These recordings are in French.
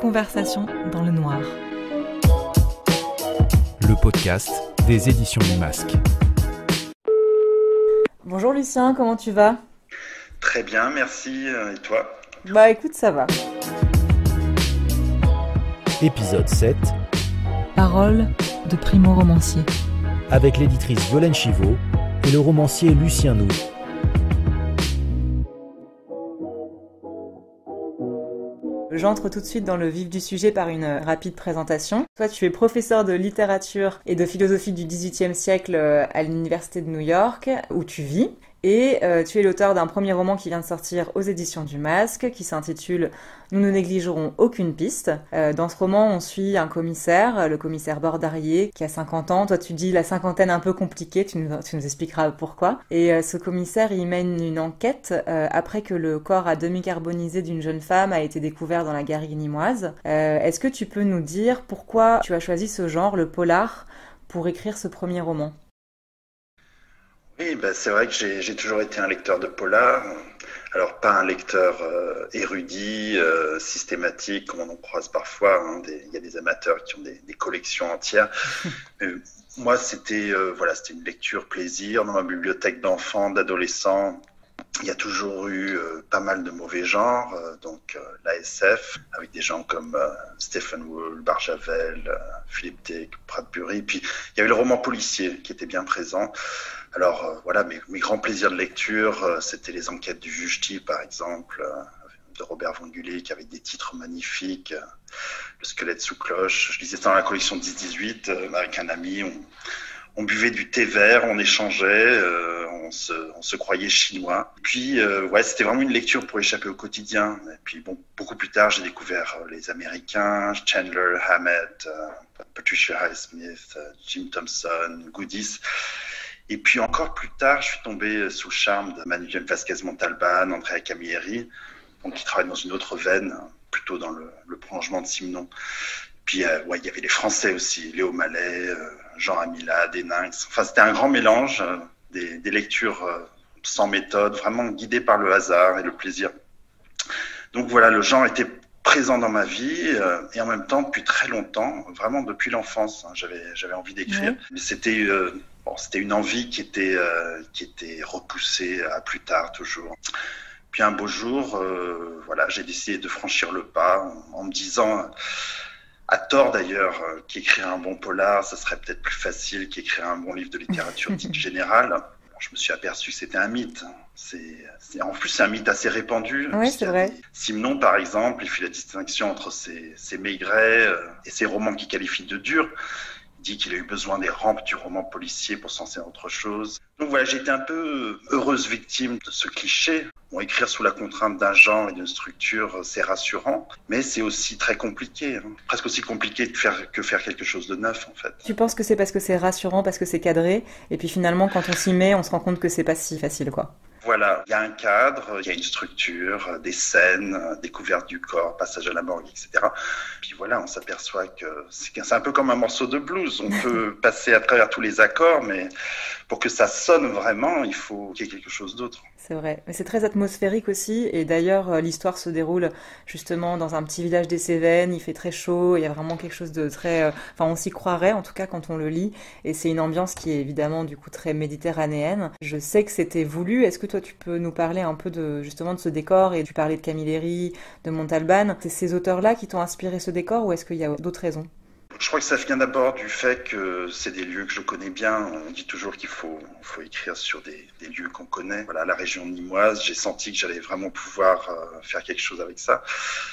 Conversation dans le noir. Le podcast des éditions du Masque. Bonjour Lucien, comment tu vas ? Très bien, merci. Et toi ? Bah écoute, ça va. Épisode 7. Parole de primo-romancier. Avec l'éditrice Violaine Chivot et le romancier Lucien Nou. J'entre tout de suite dans le vif du sujet par une rapide présentation. Toi, tu es professeur de littérature et de philosophie du XVIIIe siècle à l'Université de New York, où tu vis. Et tu es l'auteur d'un premier roman qui vient de sortir aux éditions du Masque, qui s'intitule « Nous ne négligerons aucune piste ». Dans ce roman, on suit un commissaire, le commissaire Bordarié, qui a 50 ans. Toi, tu dis la cinquantaine un peu compliquée, tu nous expliqueras pourquoi. Et ce commissaire, il mène une enquête après que le corps à demi carbonisé d'une jeune femme a été découvert dans la Garrigue nîmoise. Est-ce que tu peux nous dire pourquoi tu as choisi ce genre, le polar, pour écrire ce premier roman ? Oui, c'est vrai que j'ai toujours été un lecteur de polar. Alors, pas un lecteur érudit, systématique, comme on en croise parfois. Il y a des amateurs qui ont des collections entières. Mais moi, c'était une lecture plaisir dans ma bibliothèque d'enfants, d'adolescents. Il y a toujours eu pas mal de mauvais genres, la SF, avec des gens comme Stephen Wool, Barjavel, Philippe Dick, Bradbury. Puis il y avait le roman policier qui était bien présent. Alors mes grands plaisirs de lecture, c'était les enquêtes du juge-T, par exemple, de Robert Von Gulik, avec des titres magnifiques, Le squelette sous cloche. Je lisais ça dans la collection 10-18 avec un ami. On buvait du thé vert, on échangeait, on se croyait chinois. Puis, c'était vraiment une lecture pour échapper au quotidien. Et puis, beaucoup plus tard, j'ai découvert les Américains, Chandler, Hammett, Patricia Highsmith, Jim Thompson, Goodies. Et puis, encore plus tard, je suis tombé sous le charme de Manuel Vázquez-Montalbán, Andrea Camilleri, qui travaillent dans une autre veine, plutôt dans le prolongement de Simenon. Puis, il y avait les Français aussi, Léo Mallet, Jean Amila, Deninx. Enfin, c'était un grand mélange, des lectures sans méthode, vraiment guidées par le hasard et le plaisir. Donc voilà, le genre était présent dans ma vie et en même temps, depuis très longtemps, vraiment depuis l'enfance, j'avais envie d'écrire. Ouais. Mais c'était une envie qui était repoussée à plus tard, toujours. Puis un beau jour, j'ai décidé de franchir le pas en me disant... À tort d'ailleurs, qu'écrire un bon polar, ça serait peut-être plus facile qu'écrire un bon livre de littérature dite générale. Je me suis aperçu que c'était un mythe. En plus, c'est un mythe assez répandu. Oui, c'est vrai. Simenon, par exemple, il fait la distinction entre ses maigrets et ses romans qu'il qualifie de durs. Il dit qu'il a eu besoin des rampes du roman policier pour s'en servir autre chose. Donc voilà, j'ai été un peu heureuse victime de ce cliché. Écrire sous la contrainte d'un genre et d'une structure, c'est rassurant, mais c'est aussi très compliqué. Presque aussi compliqué que faire quelque chose de neuf, en fait. Tu penses que c'est parce que c'est rassurant, parce que c'est cadré, et puis finalement, quand on s'y met, on se rend compte que c'est pas si facile, quoi. Voilà, il y a un cadre, il y a une structure, des scènes, découverte du corps, passage à la morgue, etc. Puis voilà, on s'aperçoit que c'est un peu comme un morceau de blues. On peut passer à travers tous les accords, mais pour que ça sonne vraiment, il faut qu'il y ait quelque chose d'autre. C'est vrai, mais c'est très atmosphérique aussi, et d'ailleurs l'histoire se déroule justement dans un petit village des Cévennes, il fait très chaud, il y a vraiment quelque chose de très... on s'y croirait en tout cas quand on le lit, et c'est une ambiance qui est évidemment du coup très méditerranéenne. Je sais que c'était voulu, est-ce que toi tu peux nous parler un peu de ce décor, et tu parlais de Camilleri, de Montalbán, c'est ces auteurs-là qui t'ont inspiré ce décor, ou est-ce qu'il y a d'autres raisons ? Je crois que ça vient d'abord du fait que c'est des lieux que je connais bien. On dit toujours qu'il faut écrire sur des lieux qu'on connaît. Voilà, la région nîmoise, j'ai senti que j'allais vraiment pouvoir faire quelque chose avec ça.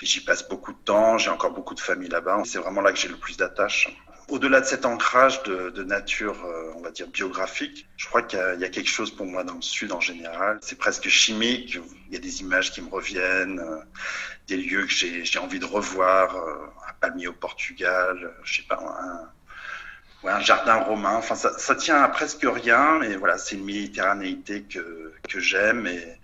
J'y passe beaucoup de temps, j'ai encore beaucoup de famille là-bas. C'est vraiment là que j'ai le plus d'attache. Au-delà de cet ancrage de nature, on va dire, biographique, je crois qu'il y a quelque chose pour moi dans le Sud en général. C'est presque chimique, il y a des images qui me reviennent, des lieux que j'ai envie de revoir, un palmier au Portugal, je sais pas, un jardin romain. Enfin, ça tient à presque rien, mais voilà, c'est une méditerranéité que j'aime et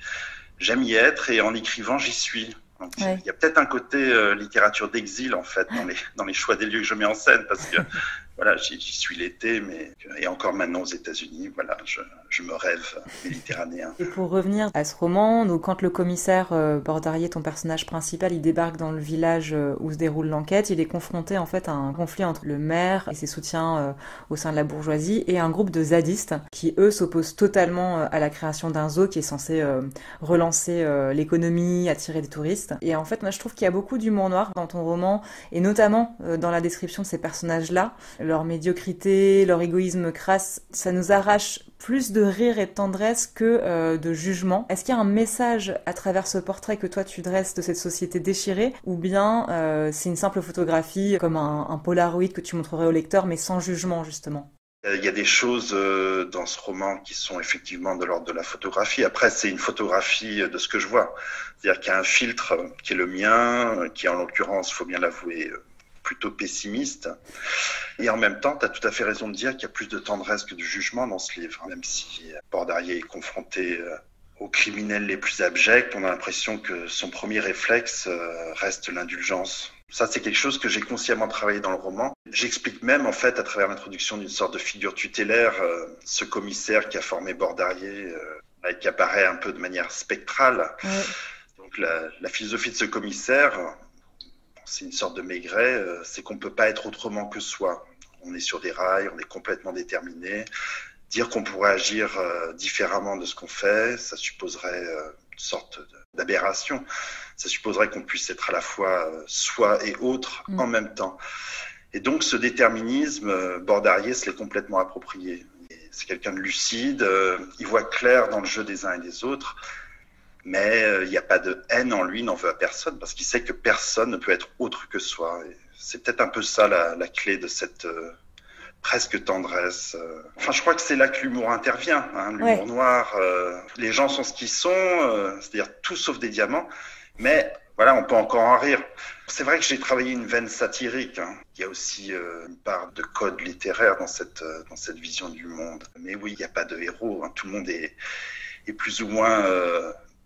j'aime y être, et en écrivant, j'y suis. Donc, ouais. Il y a peut-être un côté littérature d'exil en fait dans les choix des lieux que je mets en scène, parce que voilà, j'y suis l'été, et encore maintenant aux États-Unis, voilà, je me rêve méditerranéen. Et pour revenir à ce roman, donc quand le commissaire Bordarier, ton personnage principal, il débarque dans le village où se déroule l'enquête, il est confronté en fait à un conflit entre le maire et ses soutiens au sein de la bourgeoisie et un groupe de zadistes qui, eux, s'opposent totalement à la création d'un zoo qui est censé relancer l'économie, attirer des touristes. Et en fait, moi, je trouve qu'il y a beaucoup d'humour noir dans ton roman, et notamment dans la description de ces personnages-là. Leur médiocrité, leur égoïsme crasse, ça nous arrache plus de rire et de tendresse que de jugement. Est-ce qu'il y a un message à travers ce portrait que toi tu dresses de cette société déchirée, ou bien c'est une simple photographie comme un Polaroid que tu montrerais au lecteur mais sans jugement justement? Il y a des choses dans ce roman qui sont effectivement de l'ordre de la photographie. Après, c'est une photographie de ce que je vois. C'est-à-dire qu'il y a un filtre qui est le mien, qui en l'occurrence, faut bien l'avouer, plutôt pessimiste. Et en même temps, tu as tout à fait raison de dire qu'il y a plus de tendresse que de jugement dans ce livre. Même si Bordarier est confronté aux criminels les plus abjects, on a l'impression que son premier réflexe reste l'indulgence. Ça, c'est quelque chose que j'ai consciemment travaillé dans le roman. J'explique même, en fait, à travers l'introduction d'une sorte de figure tutélaire, ce commissaire qui a formé Bordarier, et qui apparaît un peu de manière spectrale. Ouais. Donc, la philosophie de ce commissaire, c'est une sorte de Maigret, c'est qu'on ne peut pas être autrement que soi. On est sur des rails, on est complètement déterminé. Dire qu'on pourrait agir différemment de ce qu'on fait, ça supposerait une sorte d'aberration. Ça supposerait qu'on puisse être à la fois soi et autre en même temps. Et donc ce déterminisme, Bordarier se l'est complètement approprié. C'est quelqu'un de lucide, il voit clair dans le jeu des uns et des autres, mais il n'y a pas de haine en lui, il n'en veut à personne, parce qu'il sait que personne ne peut être autre que soi. Et c'est peut-être un peu ça la clé de cette presque tendresse. Enfin, je crois que c'est là que l'humour intervient, hein, l'humour noir. Les gens sont ce qu'ils sont, c'est-à-dire tout sauf des diamants, mais voilà, on peut encore en rire. C'est vrai que j'ai travaillé une veine satirique. Hein. Il y a aussi une part de code littéraire dans cette vision du monde. Mais oui, il n'y a pas de héros. Hein. Tout le monde est plus ou moins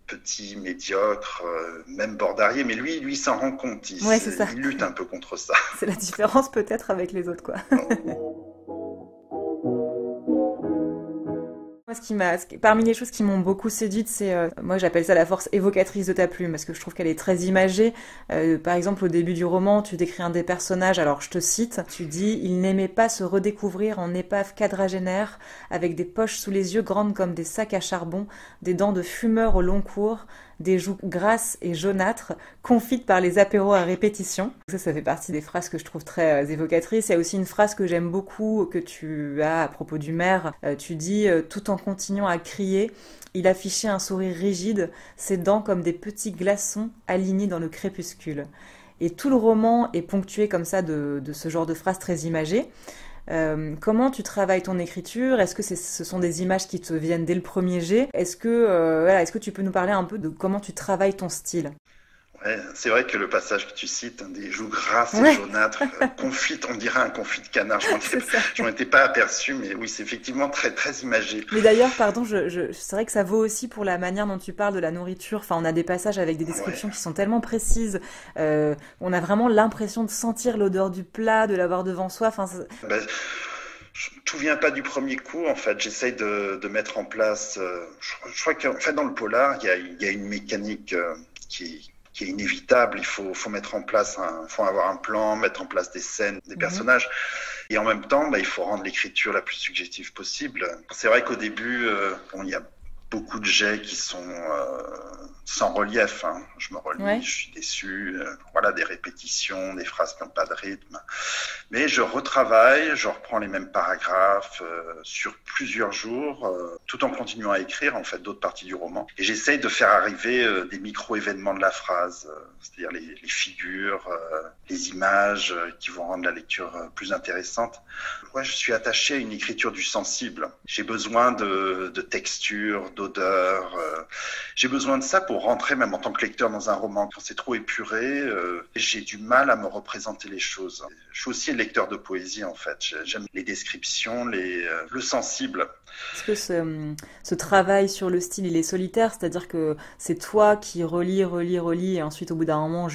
petit, médiocre, même Bordarier. Mais lui s'en rend compte. Il lutte un peu contre ça. C'est la différence peut-être avec les autres, quoi. Parmi les choses qui m'ont beaucoup séduite, c'est, moi j'appelle ça la force évocatrice de ta plume, parce que je trouve qu'elle est très imagée. Par exemple, au début du roman, tu décris un des personnages, alors je te cite, tu dis « Il n'aimait pas se redécouvrir en épave quadragénaire, avec des poches sous les yeux grandes comme des sacs à charbon, des dents de fumeur au long cours, des joues grasses et jaunâtres, confites par les apéros à répétition. » Ça fait partie des phrases que je trouve très évocatrices. Il y a aussi une phrase que j'aime beaucoup, que tu as à propos du maire. Tu dis « Tout en continuant à crier, il affichait un sourire rigide, ses dents comme des petits glaçons alignés dans le crépuscule. » Et tout le roman est ponctué comme ça de ce genre de phrases très imagées. Comment tu travailles ton écriture? Est-ce que ce sont des images qui te viennent dès le premier jet? Est-ce que tu peux nous parler un peu de comment tu travailles ton style? Ouais, c'est vrai que le passage que tu cites, hein, des joues grasses et jaunâtres, confites, on dirait un confit de canard. Je m'en étais pas aperçu, mais oui, c'est effectivement très, très imagé. Mais d'ailleurs, pardon, c'est vrai que ça vaut aussi pour la manière dont tu parles de la nourriture. Enfin, on a des passages avec des descriptions qui sont tellement précises. On a vraiment l'impression de sentir l'odeur du plat, de l'avoir devant soi. Enfin, tout vient pas du premier coup, en fait. J'essaye de mettre en place. Je crois qu'en fait, dans le polar, il y a une mécanique qui est inévitable. Il faut mettre en place, faut avoir un plan, mettre en place des scènes, des personnages. Et en même temps, il faut rendre l'écriture la plus subjective possible. C'est vrai qu'au début, il y a beaucoup de jets qui sont sans relief. Hein. Je me relis, je suis déçu. Voilà, des répétitions, des phrases qui n'ont pas de rythme. Mais je retravaille, je reprends les mêmes paragraphes sur plusieurs jours, tout en continuant à écrire en fait d'autres parties du roman. Et j'essaye de faire arriver des micro-événements de la phrase, c'est-à-dire les figures, les images qui vont rendre la lecture plus intéressante. Ouais, je suis attaché à une écriture du sensible. J'ai besoin de texture, d'odeur. J'ai besoin de ça pour rentrer même en tant que lecteur dans un roman. Quand c'est trop épuré, que j'ai du mal à me représenter les choses. Je suis aussi lecteur de poésie, en fait. J'aime les descriptions, le sensible. Est-ce que ce travail sur le style, il est solitaire? C'est-à-dire que c'est toi qui relis, et ensuite, au bout d'un moment,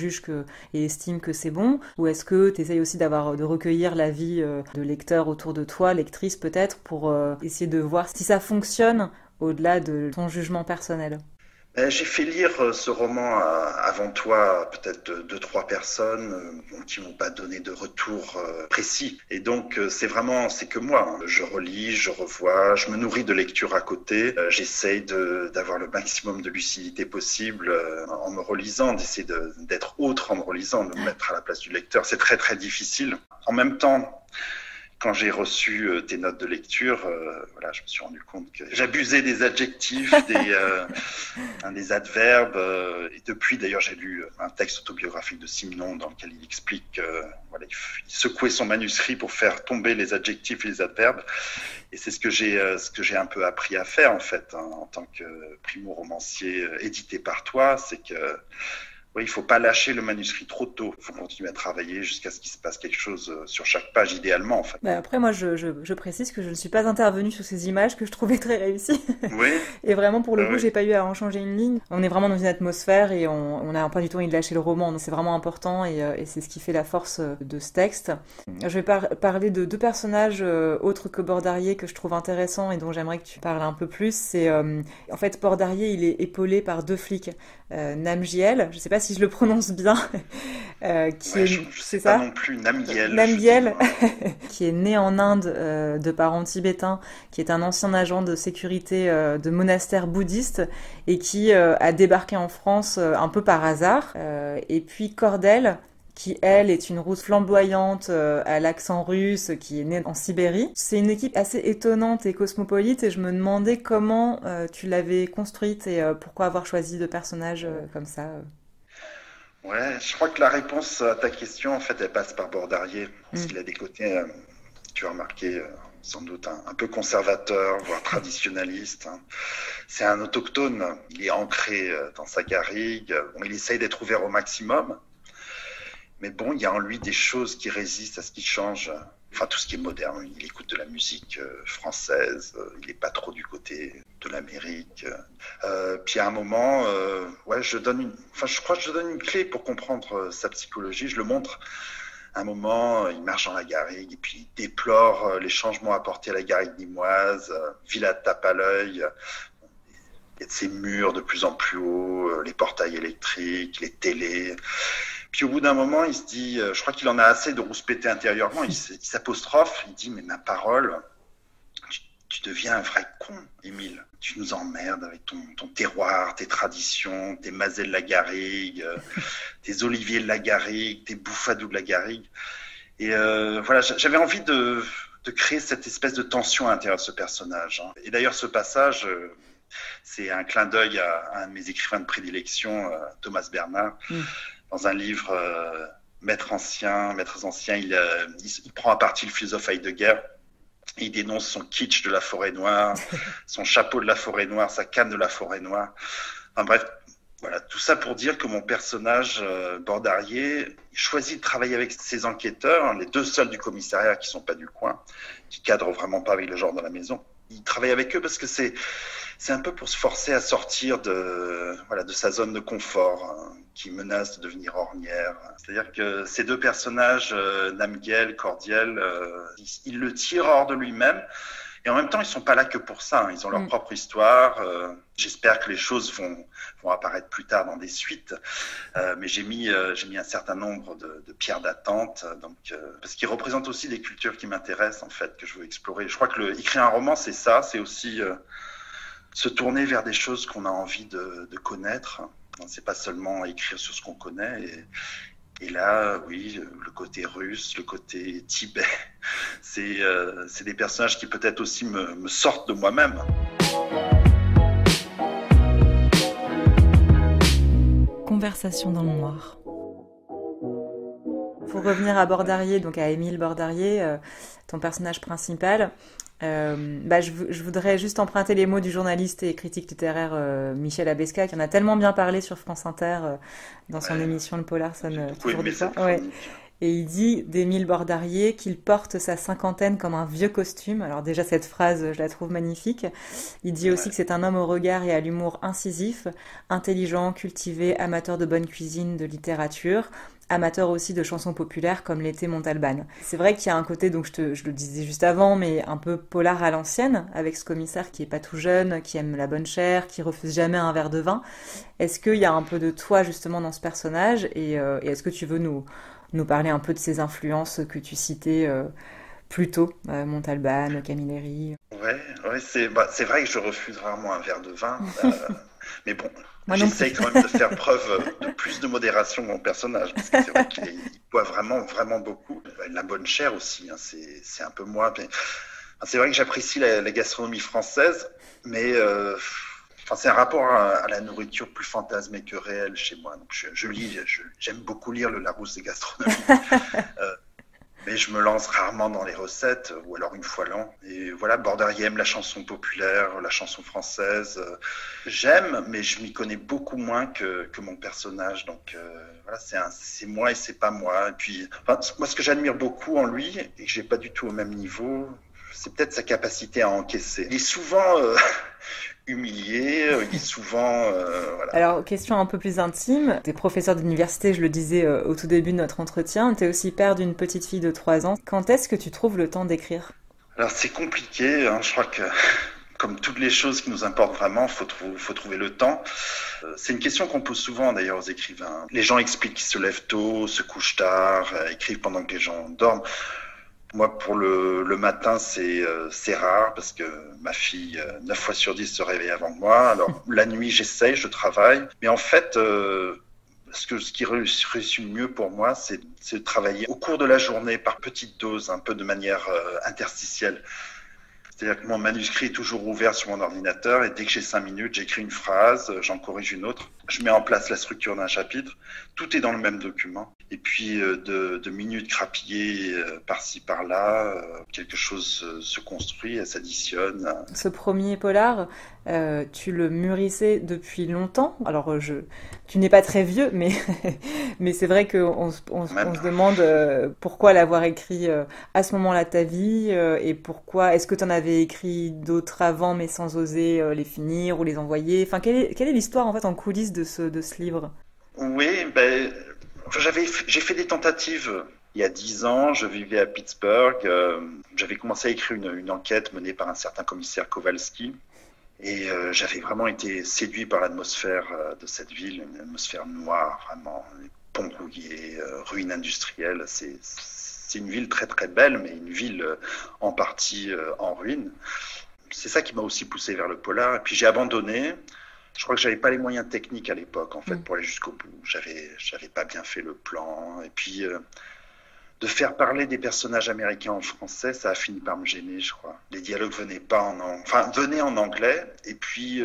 et estime que c'est bon? Ou est-ce que tu essayes aussi de recueillir l'avis de lecteurs autour de toi, lectrices peut-être, pour essayer de voir si ça fonctionne au-delà de ton jugement personnel? J'ai fait lire ce roman avant toi, peut-être deux, trois personnes qui m'ont pas donné de retour précis. Et donc, c'est que moi. Hein. Je relis, je revois, je me nourris de lecture à côté. J'essaye d'avoir le maximum de lucidité possible en me relisant, d'essayer d'être autre en me relisant, de me mettre à la place du lecteur. C'est très, très difficile. En même temps, quand j'ai reçu tes notes de lecture, je me suis rendu compte que j'abusais des adjectifs, des adverbes. Et depuis, d'ailleurs, j'ai lu un texte autobiographique de Simenon dans lequel il explique il secouait son manuscrit pour faire tomber les adjectifs et les adverbes. Et c'est ce que j'ai un peu appris à faire, en fait, hein, en tant que primo-romancier édité par toi. C'est que il faut pas lâcher le manuscrit trop tôt. Il faut continuer à travailler jusqu'à ce qu'il se passe quelque chose sur chaque page, idéalement, en fait. Après, moi, je précise que je ne suis pas intervenue sur ces images que je trouvais très réussies. Oui. Et vraiment, pour le coup, j'ai pas eu à en changer une ligne. On est vraiment dans une atmosphère et on n'a pas du tout envie de lâcher le roman. Donc, c'est vraiment important et c'est ce qui fait la force de ce texte. Je vais parler de deux personnages autres que Bordarier que je trouve intéressants et dont j'aimerais que tu parles un peu plus. C'est en fait, Bordarier, il est épaulé par deux flics. Namgiel, je sais pas si je le prononce bien, je sais pas non plus, Namgiel, qui est né en Inde de parents tibétains, qui est un ancien agent de sécurité de monastère bouddhiste et qui a débarqué en France un peu par hasard. Et puis Cordel, qui, elle, est une rousse flamboyante à l'accent russe, qui est née en Sibérie. C'est une équipe assez étonnante et cosmopolite, et je me demandais comment tu l'avais construite et pourquoi avoir choisi deux personnages comme ça. Ouais, je crois que la réponse à ta question, en fait, elle passe par Bordarier, parce qu'il a des côtés, tu as remarqué, sans doute un peu conservateur, voire traditionnaliste. Hein. C'est un autochtone, il est ancré dans sa garrigue, il essaye d'être ouvert au maximum. Mais bon, il y a en lui des choses qui résistent à ce qui change. Enfin, tout ce qui est moderne. Il écoute de la musique française. Il n'est pas trop du côté de l'Amérique. Puis à un moment, je crois que je donne une clé pour comprendre sa psychologie. Je le montre. À un moment, il marche dans la garrigue et puis il déplore les changements apportés à la garrigue nîmoise. Villa tape à l'œil. Il y a de ces murs de plus en plus hauts, les portails électriques, les télés. Puis au bout d'un moment, il se dit, je crois qu'il en a assez de rouspéter intérieurement, il s'apostrophe, il dit, mais ma parole, tu deviens un vrai con, Émile. Tu nous emmerdes avec ton terroir, tes traditions, tes mazets de la garrigue, tes oliviers de la garrigue, tes bouffadous de la garrigue. Et j'avais envie de créer cette espèce de tension à l'intérieur de ce personnage. Hein. Et d'ailleurs, ce passage, c'est un clin d'œil à un de mes écrivains de prédilection, Thomas Bernard. Dans un livre Maîtres anciens, il prend à partie le philosophe Heidegger et il dénonce son kitsch de la forêt noire, son chapeau de la forêt noire, sa canne de la forêt noire. Enfin bref, voilà, tout ça pour dire que mon personnage Bordarier choisit de travailler avec ses enquêteurs, les deux seuls du commissariat qui sont pas du coin, qui cadrent vraiment pas avec le genre dans la maison. Il travaille avec eux parce que c'est un peu pour se forcer à sortir de sa zone de confort, hein, qui menace de devenir ornière. C'est-à-dire que ces deux personnages, Namgiel, Cordiel, ils le tirent hors de lui-même. Et en même temps, ils sont pas là que pour ça. Hein. Ils ont leur propre histoire. J'espère que les choses vont apparaître plus tard dans des suites. Mais j'ai mis un certain nombre de pierres d'attente. Parce qu'ils représentent aussi des cultures qui m'intéressent, en fait, que je veux explorer. Je crois que écrire un roman, c'est ça. C'est aussi se tourner vers des choses qu'on a envie de connaître. C'est pas seulement écrire sur ce qu'on connaît. Et là, oui, le côté russe, le côté Tibet, c'est des personnages qui peut-être aussi me sortent de moi-même. Conversation dans le noir. Pour revenir à Bordarier, donc à Émile Bordarier, ton personnage principal, Je voudrais juste emprunter les mots du journaliste et critique littéraire Michel Abesca, qui en a tellement bien parlé sur France Inter dans son émission Le Polar sonne toujours des fois. Ouais. Et il dit d'Émile Bordarié qu'il porte sa cinquantaine comme un vieux costume. Alors déjà cette phrase, je la trouve magnifique. Il dit aussi que c'est un homme au regard et à l'humour incisif, intelligent, cultivé, amateur de bonne cuisine, de littérature, amateur aussi de chansons populaires comme l'était Montalbán. C'est vrai qu'il y a un côté, donc je le disais juste avant, mais un peu polar à l'ancienne, avec ce commissaire qui est pas tout jeune, qui aime la bonne chair, qui refuse jamais un verre de vin. Est-ce qu'il y a un peu de toi justement dans ce personnage et est-ce que tu veux nous parler un peu de ces influences que tu citais plus tôt, Montalbán, Camilleri? Ouais, c'est vrai que je refuse rarement un verre de vin, mais bon, j'essaye quand même de faire preuve de plus de modération dans mon personnage, parce que c'est vrai qu'il boit vraiment, vraiment beaucoup. La bonne chair aussi, hein, c'est un peu moi. Mais... Enfin, c'est vrai que j'apprécie la gastronomie française, mais c'est un rapport à la nourriture plus fantasmée que réelle chez moi. Donc je lis, j'aime beaucoup lire le Larousse des gastronomies. Mais je me lance rarement dans les recettes, ou alors une fois l'an. Et voilà, Bordarié aime la chanson populaire, la chanson française. J'aime, mais je m'y connais beaucoup moins que mon personnage. Donc voilà, c'est moi et c'est pas moi. Et puis, moi, ce que j'admire beaucoup en lui, et que j'ai pas du tout au même niveau, c'est peut-être sa capacité à encaisser. Il est souvent humilié, il est souvent... voilà. Alors, question un peu plus intime. T'es professeur d'université, je le disais au tout début de notre entretien. T'es aussi père d'une petite fille de 3 ans. Quand est-ce que tu trouves le temps d'écrire? Alors, c'est compliqué. Hein. Je crois que, comme toutes les choses qui nous importent vraiment, faut trouver le temps. C'est une question qu'on pose souvent d'ailleurs aux écrivains. Les gens expliquent qu'ils se lèvent tôt, se couchent tard, écrivent pendant que les gens dorment. Moi, pour le matin, c'est rare parce que ma fille, 9 fois sur 10, se réveille avant moi. Alors, la nuit, j'essaye, je travaille. Mais en fait, ce qui réussit le mieux pour moi, c'est de travailler au cours de la journée par petites doses, un peu de manière interstitielle. C'est-à-dire que mon manuscrit est toujours ouvert sur mon ordinateur et dès que j'ai 5 minutes, j'écris une phrase, j'en corrige une autre. Je mets en place la structure d'un chapitre. Tout est dans le même document. Et puis, de minutes crapillées par-ci, par-là, quelque chose se construit, elle s'additionne. Ce premier polar, tu le mûrissais depuis longtemps. Alors, tu n'es pas très vieux, mais, mais c'est vrai qu'on se demande pourquoi l'avoir écrit à ce moment-là de ta vie et pourquoi, est-ce que tu en avais écrit d'autres avant, mais sans oser les finir ou les envoyer? Enfin, quelle est l'histoire en fait en coulisses de ce livre? Oui, j'ai fait des tentatives il y a 10 ans. Je vivais à Pittsburgh. J'avais commencé à écrire une enquête menée par un certain commissaire Kowalski. Et j'avais vraiment été séduit par l'atmosphère de cette ville, une atmosphère noire, vraiment, ponts rouillés, ruines industrielles. C'est une ville très très belle, mais une ville en partie en ruine. C'est ça qui m'a aussi poussé vers le polar. Et puis j'ai abandonné. Je crois que j'avais pas les moyens techniques à l'époque, en fait, pour aller jusqu'au bout. J'avais pas bien fait le plan. Et puis, de faire parler des personnages américains en français, ça a fini par me gêner, je crois. Les dialogues venaient en anglais. Et puis,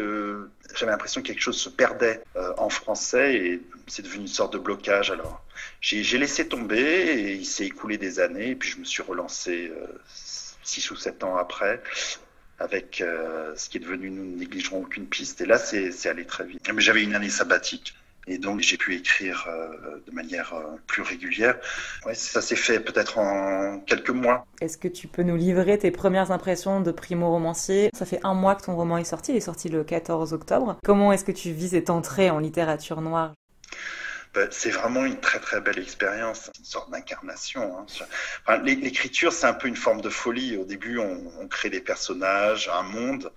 j'avais l'impression que quelque chose se perdait en français et c'est devenu une sorte de blocage. Alors, j'ai laissé tomber et il s'est écoulé des années. Et puis, je me suis relancé 6 ou 7 ans après. Avec ce qui est devenu Nous ne négligerons aucune piste. Et là, c'est allé très vite. Mais j'avais une année sabbatique. Et donc, j'ai pu écrire de manière plus régulière. Ouais, ça s'est fait peut-être en quelques mois. Est-ce que tu peux nous livrer tes premières impressions de primo-romancier? Ça fait 1 mois que ton roman est sorti. Il est sorti le 14 octobre. Comment est-ce que tu vis cette entrée en littérature noire? C'est vraiment une très très belle expérience, une sorte d'incarnation. Hein. Enfin, l'écriture, c'est un peu une forme de folie. Au début, on crée des personnages, un monde.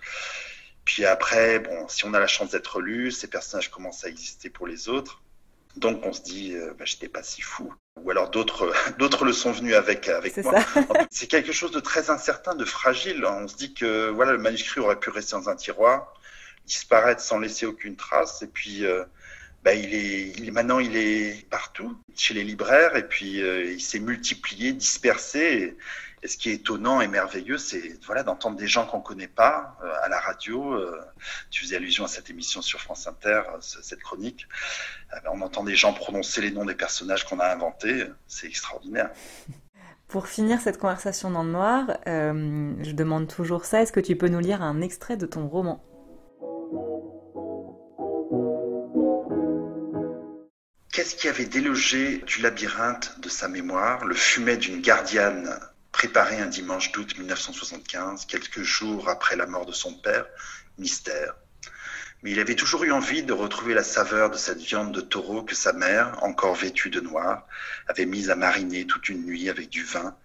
Puis après, bon, si on a la chance d'être lu, ces personnages commencent à exister pour les autres. Donc on se dit, j'étais pas si fou. Ou alors d'autres le sont venus avec moi. C'est quelque chose de très incertain, de fragile. On se dit que voilà, le manuscrit aurait pu rester dans un tiroir, disparaître sans laisser aucune trace. Et puis maintenant il est partout chez les libraires et puis il s'est multiplié, dispersé. Et ce qui est étonnant et merveilleux, c'est d'entendre des gens qu'on connaît pas à la radio. Tu faisais allusion à cette émission sur France Inter, cette chronique. On entend des gens prononcer les noms des personnages qu'on a inventés. C'est extraordinaire. Pour finir cette conversation dans le noir, je demande toujours ça, est-ce que tu peux nous lire un extrait de ton roman ? Qu'est-ce qui avait délogé du labyrinthe de sa mémoire le fumet d'une gardienne préparée un dimanche d'août 1975, quelques jours après la mort de son père ? Mystère. Mais il avait toujours eu envie de retrouver la saveur de cette viande de taureau que sa mère, encore vêtue de noir, avait mise à mariner toute une nuit avec du vin,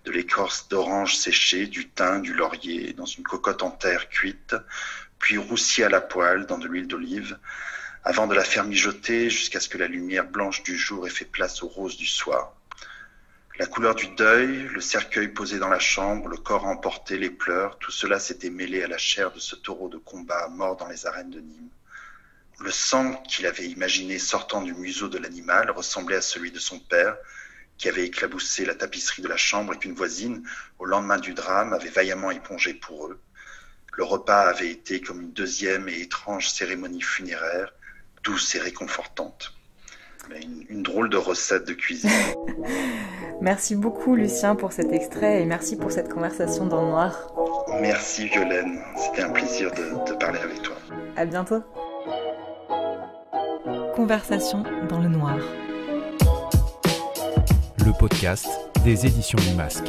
de l'écorce d'orange séchée, du thym, du laurier, dans une cocotte en terre cuite, puis roussie à la poêle dans de l'huile d'olive, avant de la faire mijoter jusqu'à ce que la lumière blanche du jour ait fait place au rose du soir. La couleur du deuil, le cercueil posé dans la chambre, le corps emporté, les pleurs, tout cela s'était mêlé à la chair de ce taureau de combat mort dans les arènes de Nîmes. Le sang qu'il avait imaginé sortant du museau de l'animal ressemblait à celui de son père, qui avait éclaboussé la tapisserie de la chambre et qu'une voisine, au lendemain du drame, avait vaillamment épongé pour eux. Le repas avait été comme une deuxième et étrange cérémonie funéraire, douce et réconfortante. Mais une drôle de recette de cuisine. Merci beaucoup Lucien pour cet extrait et merci pour cette conversation dans le noir. Merci Violaine, c'était un plaisir de parler avec toi. À bientôt. Conversation dans le noir. Le podcast des éditions du Masque.